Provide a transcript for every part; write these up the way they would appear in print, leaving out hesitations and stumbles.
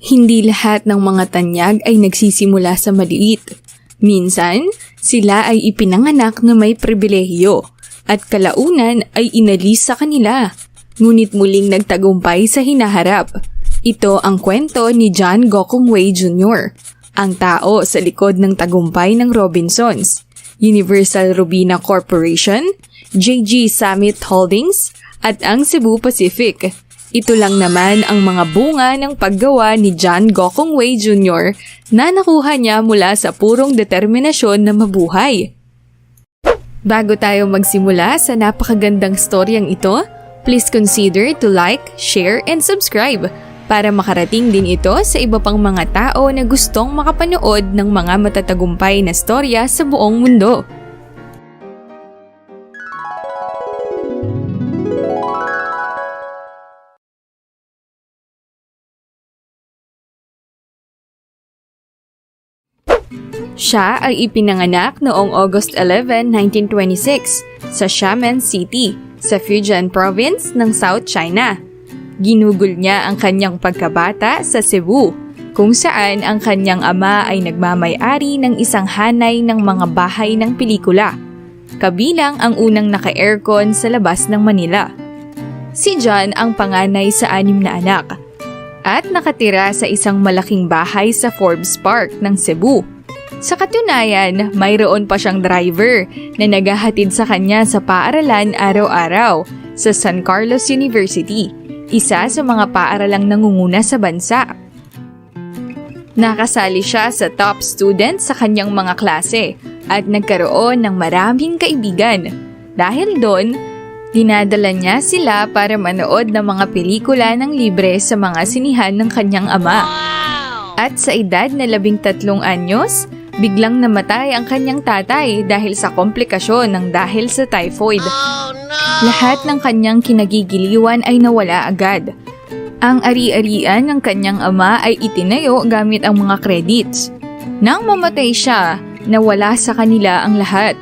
Hindi lahat ng mga tanyag ay nagsisimula sa maliit. Minsan, sila ay ipinanganak na may pribilehiyo at kalaunan ay inalis sa kanila. Ngunit muling nagtagumpay sa hinaharap. Ito ang kwento ni John Gokongwei Jr., ang tao sa likod ng tagumpay ng Robinsons, Universal Robina Corporation, JG Summit Holdings, at ang Cebu Pacific. Ito lang naman ang mga bunga ng paggawa ni John Gokongwei Jr. na nakuha niya mula sa purong determinasyon na mabuhay. Bago tayo magsimula sa napakagandang storyang ito, please consider to like, share, and subscribe para makarating din ito sa iba pang mga tao na gustong makapanood ng mga matatagumpay na storya sa buong mundo. Siya ay ipinanganak noong August 11, 1926 sa Xiamen City, sa Fujian Province ng South China. Ginugol niya ang kanyang pagkabata sa Cebu, kung saan ang kanyang ama ay nagmamay-ari ng isang hanay ng mga bahay ng pelikula, kabilang ang unang naka-aircon sa labas ng Manila. Si John ang panganay sa 6 na anak at nakatira sa isang malaking bahay sa Forbes Park ng Cebu. Sa katunayan, mayroon pa siyang driver na naghahatid sa kanya sa paaralan araw-araw sa San Carlos University, isa sa mga paaralang nangunguna sa bansa. Nakasali siya sa top student sa kanyang mga klase at nagkaroon ng maraming kaibigan. Dahil doon, dinadala niya sila para manood ng mga pelikula ng libre sa mga sinihan ng kanyang ama. At sa edad na 13 anyos, biglang namatay ang kanyang tatay dahil sa komplikasyon ng dahil sa typhoid. Lahat ng kanyang kinagigiliwan ay nawala agad. Ang ari-arian ng kanyang ama ay itinayo gamit ang mga credits. Nang mamatay siya, nawala sa kanila ang lahat.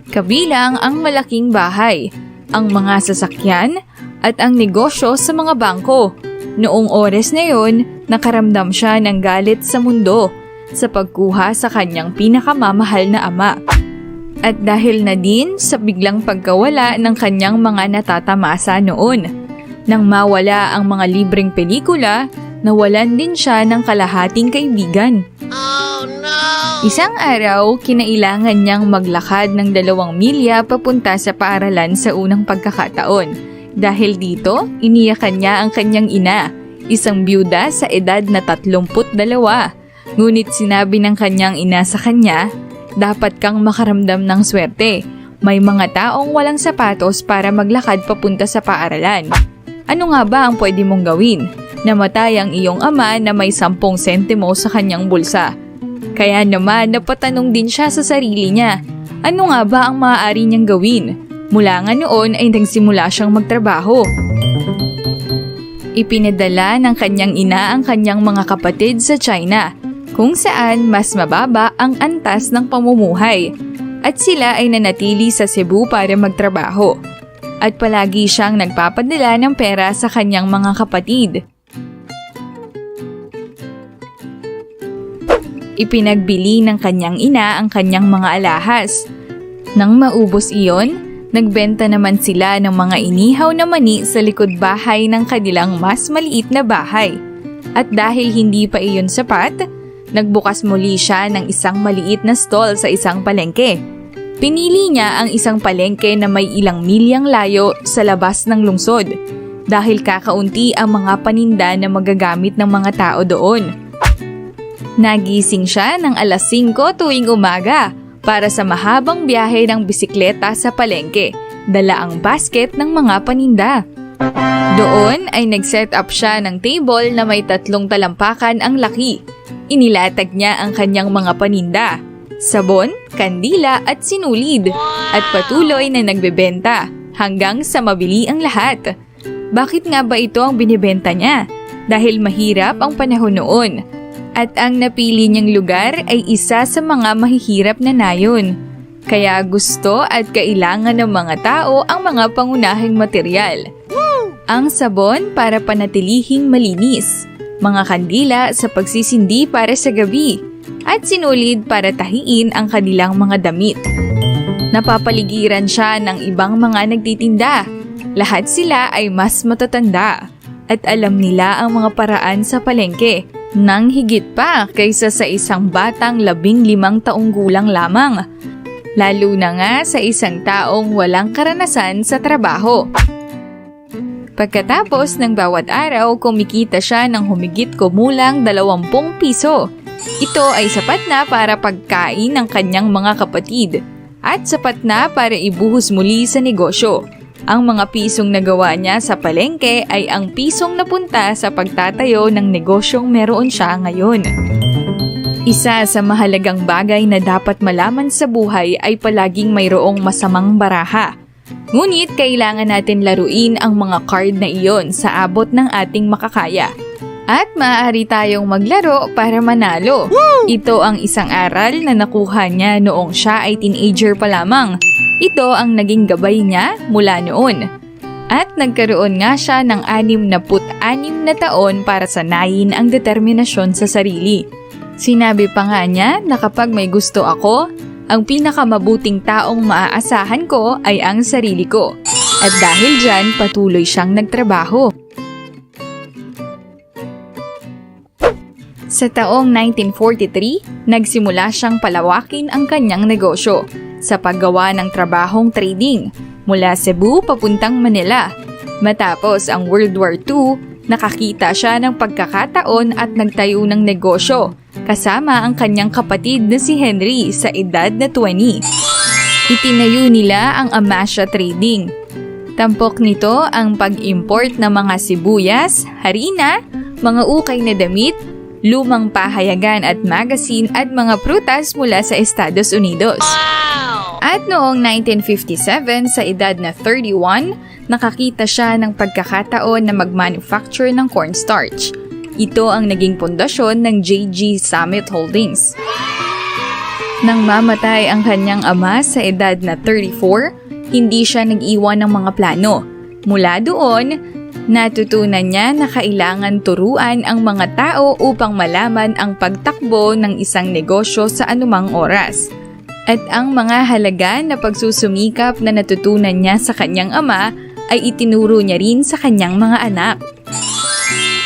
Kabilang ang malaking bahay, ang mga sasakyan, at ang negosyo sa mga bangko. Noong oras na yon, nakaramdam siya ng galit sa mundo sa pagkuha sa kanyang pinakamamahal na ama. At dahil na din sa biglang pagkawala ng kanyang mga natatamasa noon. Nang mawala ang mga libreng pelikula, nawalan din siya ng kalahating kaibigan. Oh, no! Isang araw, kinailangan niyang maglakad ng 2 milya papunta sa paaralan sa unang pagkakataon. Dahil dito, iniyakan niya ang kanyang ina, isang byuda sa edad na 32. Ngunit sinabi ng kanyang ina sa kanya, dapat kang makaramdam ng swerte. May mga taong walang sapatos para maglakad papunta sa paaralan. Ano nga ba ang pwede mong gawin? Namatay ang iyong ama na may 10 sentimo sa kanyang bulsa. Kaya naman napatanong din siya sa sarili niya, ano nga ba ang maaari niyang gawin? Mula nga noon ay nagsimula siyang magtrabaho. Ipinadala ng kanyang ina ang kanyang mga kapatid sa China, kung saan mas mababa ang antas ng pamumuhay, at sila ay nanatili sa Cebu para magtrabaho. At palagi siyang nagpapadala ng pera sa kanyang mga kapatid. Ipinagbili ng kanyang ina ang kanyang mga alahas. Nang maubos iyon, nagbenta naman sila ng mga inihaw na mani sa likod bahay ng kanilang mas maliit na bahay. At dahil hindi pa iyon sapat, nagbukas muli siya ng isang maliit na stall sa isang palengke. Pinili niya ang isang palengke na may ilang milyang layo sa labas ng lungsod dahil kakaunti ang mga paninda na magagamit ng mga tao doon. Nagising siya ng alas 5 tuwing umaga para sa mahabang biyahe ng bisikleta sa palengke, dala ang basket ng mga paninda. Doon ay nag-set up siya ng table na may 3 talampakan ang laki. Inilatag niya ang kanyang mga paninda, sabon, kandila at sinulid, at patuloy na nagbebenta hanggang sa mabili ang lahat. Bakit nga ba ito ang binibenta niya? Dahil mahirap ang panahon noon, at ang napili niyang lugar ay isa sa mga mahihirap na nayon. Kaya gusto at kailangan ng mga tao ang mga pangunahing material. Ang sabon para panatilihing malinis, mga kandila sa pagsisindi para sa gabi, at sinulid para tahiin ang kanilang mga damit. Napapaligiran siya ng ibang mga nagtitinda. Lahat sila ay mas matatanda at alam nila ang mga paraan sa palengke nang higit pa kaysa sa isang batang 15 taong gulang lamang. Lalo na nga sa isang taong walang karanasan sa trabaho. Pagkatapos ng bawat araw, kumikita siya ng humigit kumulang 20 piso. Ito ay sapat na para pagkain ng kanyang mga kapatid at sapat na para ibuhos muli sa negosyo. Ang mga pisong nagawa niya sa palengke ay ang pisong napunta sa pagtatayo ng negosyong meron siya ngayon. Isa sa mahalagang bagay na dapat malaman sa buhay ay palaging mayroong masamang baraha. Ngunit kailangan natin laruin ang mga card na iyon sa abot ng ating makakaya. At maaari tayong maglaro para manalo. Ito ang isang aral na nakuha niya noong siya ay teenager pa lamang. Ito ang naging gabay niya mula noon. At nagkaroon nga siya ng 66 na taon para sanayin ang determinasyon sa sarili. Sinabi pa nga niya na kapag may gusto ako, ang pinakamabuting taong maaasahan ko ay ang sarili ko. At dahil dyan, patuloy siyang nagtrabaho. Sa taong 1943, nagsimula siyang palawakin ang kanyang negosyo sa paggawa ng trabahong trading mula Cebu papuntang Manila. Matapos ang World War II, nakakita siya ng pagkakataon at nagtayo ng negosyo kasama ang kanyang kapatid na si Henry sa edad na 20. Itinayo nila ang Amasya Trading. Tampok nito ang pag-import ng mga sibuyas, harina, mga ukay na damit, lumang pahayagan at magazine at mga prutas mula sa Estados Unidos. At noong 1957, sa edad na 31, nakakita siya ng pagkakataon na mag-manufacture ng cornstarch. Ito ang naging pundasyon ng JG Summit Holdings. Nang mamatay ang kanyang ama sa edad na 34, hindi siya nag-iwan ng mga plano. Mula doon, natutunan niya na kailangan turuan ang mga tao upang malaman ang pagtakbo ng isang negosyo sa anumang oras. At ang mga halaga na pagsusumikap na natutunan niya sa kanyang ama ay itinuro niya rin sa kanyang mga anak.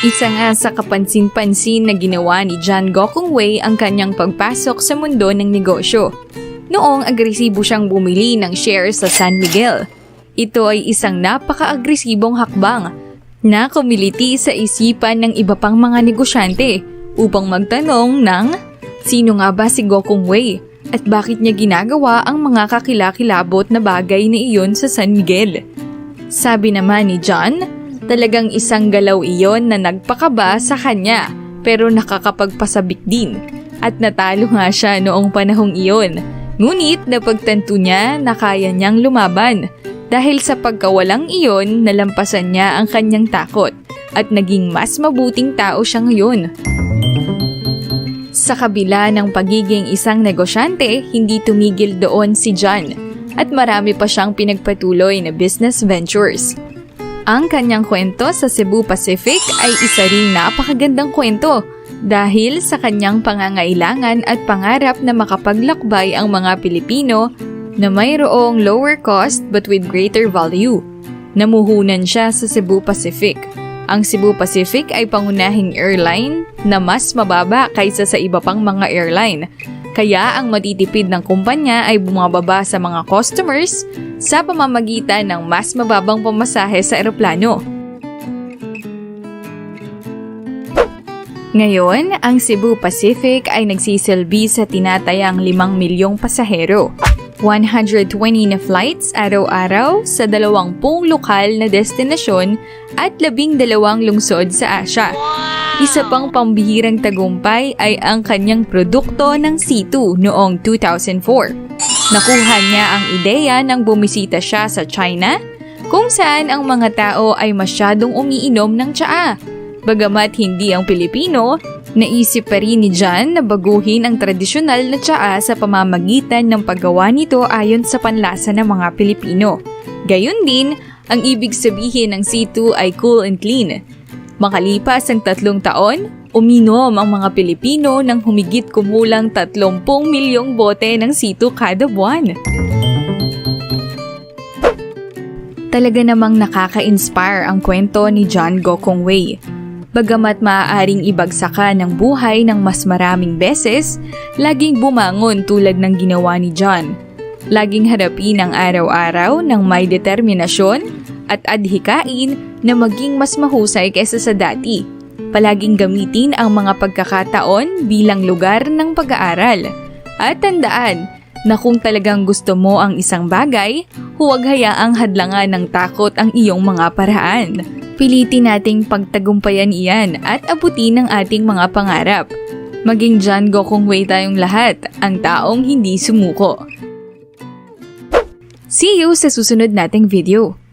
Isa nga sa kapansin-pansin na ginawa ni John Gokong Wei ang kanyang pagpasok sa mundo ng negosyo. Noong agresibo siyang bumili ng shares sa San Miguel. Ito ay isang napaka-agresibong hakbang na kumiliti sa isipan ng iba pang mga negosyante upang magtanong ng sino nga ba si Gokong Wei at bakit niya ginagawa ang mga kakilakilabot na bagay na iyon sa San Miguel. Sabi naman ni John, talagang isang galaw iyon na nagpakaba sa kanya pero nakakapagpasabik din at natalo nga siya noong panahong iyon. Ngunit napagtanto niya na kaya niyang lumaban dahil sa pagkawalang iyon nalampasan niya ang kanyang takot at naging mas mabuting tao siya ngayon. Sa kabila ng pagiging isang negosyante, hindi tumigil doon si John at marami pa siyang pinagpatuloy na business ventures. Ang kanyang kwento sa Cebu Pacific ay isa ring napakagandang kwento dahil sa kanyang pangangailangan at pangarap na makapaglakbay ang mga Pilipino na mayroong lower cost but with greater value. Namuhunan siya sa Cebu Pacific. Ang Cebu Pacific ay pangunahing airline na mas mababa kaysa sa iba pang mga airline. Kaya ang matitipid ng kumpanya ay bumababa sa mga customers sa pamamagitan ng mas mababang pamasahe sa eroplano. Ngayon, ang Cebu Pacific ay nagsisilbi sa tinatayang 5 milyong pasahero. 120 na flights araw-araw sa 20 lokal na destinasyon at 12 lungsod sa Asia. Isa pang pambihirang tagumpay ay ang kanyang produkto ng C2 noong 2004. Nakuha niya ang ideya nang bumisita siya sa China, kung saan ang mga tao ay masyadong umiinom ng tsaa. Bagamat hindi ang Pilipino, naisip pa rin ni John na baguhin ang tradisyonal na tsaa sa pamamagitan ng paggawa nito ayon sa panlasa ng mga Pilipino. Gayon din, ang ibig sabihin ng C2 ay cool and clean. Makalipas ang 3 taon, uminom ang mga Pilipino ng humigit kumulang 30 milyong bote ng situ kada buwan. Talaga namang nakaka-inspire ang kwento ni John Gokong Wei. Bagamat maaaring ibagsakan ng buhay ng mas maraming beses, laging bumangon tulad ng ginawa ni John. Laging harapin ang araw-araw ng may determinasyon at adhikain na maging mas mahusay kaysa sa dati. Palaging gamitin ang mga pagkakataon bilang lugar ng pag-aaral. At tandaan na kung talagang gusto mo ang isang bagay, huwag hayaang hadlangan ng takot ang iyong mga paraan. Pilitin nating pagtagumpayan iyan at abutin ang ating mga pangarap. Maging John Gokong Wei tayong lahat, ang taong hindi sumuko. See you sa susunod nating video.